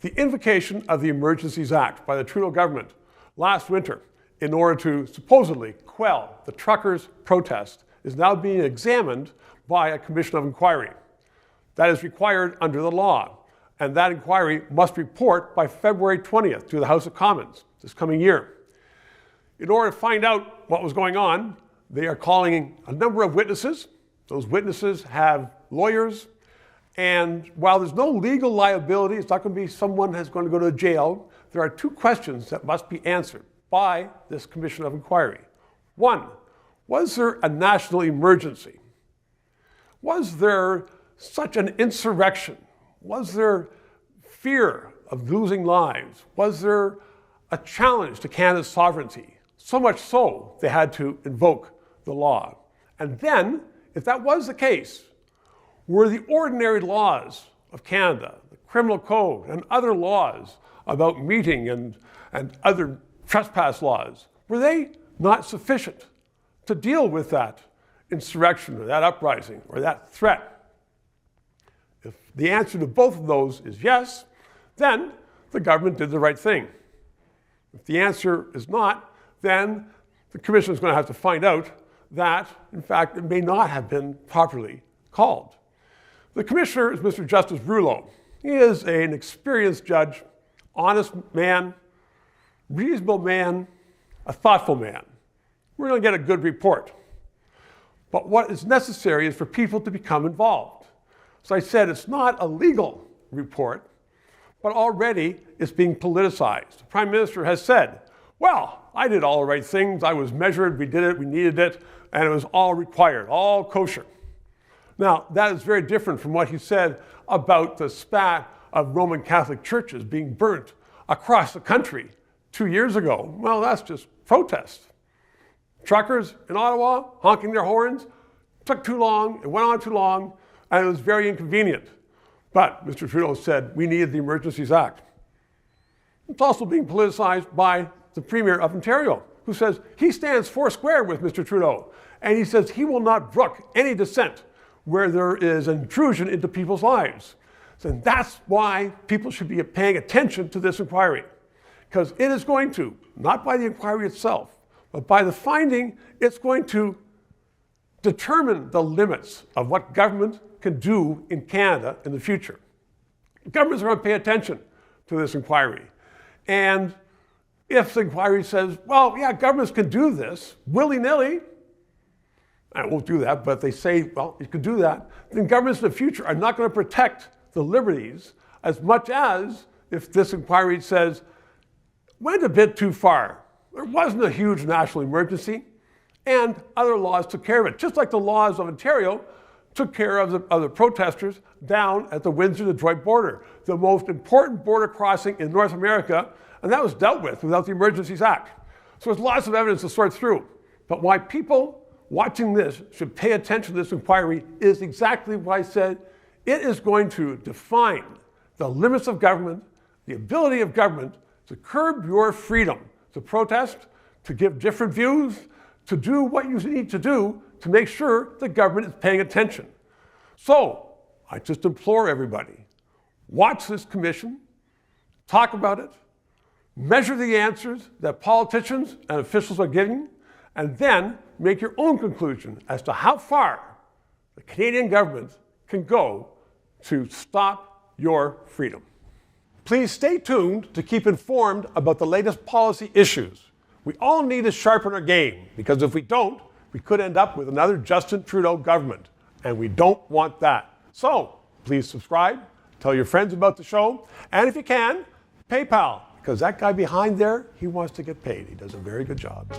The invocation of the Emergencies Act by the Trudeau government last winter in order to supposedly quell the truckers' protest is now being examined by a commission of inquiry. That is required under the law, and that inquiry must report by February 20th to the House of Commons this coming year. In order to find out what was going on, they are calling a number of witnesses. Those witnesses have lawyers, and while there's no legal liability, it's not going to be someone who's going to go to jail, there are two questions that must be answered by this commission of inquiry. One, was there a national emergency? Was there such an insurrection? Was there fear of losing lives? Was there a challenge to Canada's sovereignty? So much so, they had to invoke the law. And then, if that was the case, were the ordinary laws of Canada, the criminal code and other laws about meeting and other trespass laws, were they not sufficient to deal with that insurrection or that uprising or that threat? If the answer to both of those is yes, then the government did the right thing. If the answer is not, then the commission is going to have to find out that, in fact, it may not have been properly called. The commissioner is Mr. Justice Rouleau. He is an experienced judge, honest man, reasonable man, a thoughtful man. We're going to get a good report. But what is necessary is for people to become involved. So I said it's not a legal report, but already it's being politicized. The Prime Minister has said, well, I did all the right things, I was measured, we did it, we needed it, and it was all required, all kosher. Now, that is very different from what he said about the spat of Roman Catholic churches being burnt across the country 2 years ago. Well, that's just protest. Truckers in Ottawa honking their horns, took too long, it went on too long, and it was very inconvenient. But Mr. Trudeau said we needed the Emergencies Act. It's also being politicized by the Premier of Ontario, who says he stands foursquare with Mr. Trudeau, and he says he will not brook any dissent where there is intrusion into people's lives. And that's why people should be paying attention to this inquiry, because it is going to, not by the inquiry itself, but by the finding, it's going to determine the limits of what government can do in Canada in the future. Governments are going to pay attention to this inquiry. And if the inquiry says, well, yeah, governments can do this willy-nilly, I won't do that, but they say, well, you can do that, then governments in the future are not going to protect the liberties as much as if this inquiry says, went a bit too far. There wasn't a huge national emergency, and other laws took care of it, just like the laws of Ontario took care of the protesters down at the Windsor-Detroit border, the most important border crossing in North America, and that was dealt with without the Emergencies Act. So there's lots of evidence to sort through. But why people watching this should pay attention to this inquiry is exactly what I said. It is going to define the limits of government, the ability of government to curb your freedom to protest, to give different views, to do what you need to do to make sure the government is paying attention. So I just implore everybody, watch this commission, talk about it, measure the answers that politicians and officials are giving, and then make your own conclusion as to how far the Canadian government can go to stop your freedom. Please stay tuned to keep informed about the latest policy issues. We all need to sharpen our game, because if we don't, we could end up with another Justin Trudeau government, and we don't want that. So please subscribe, tell your friends about the show, and if you can, PayPal, because that guy behind there, he wants to get paid. He does a very good job.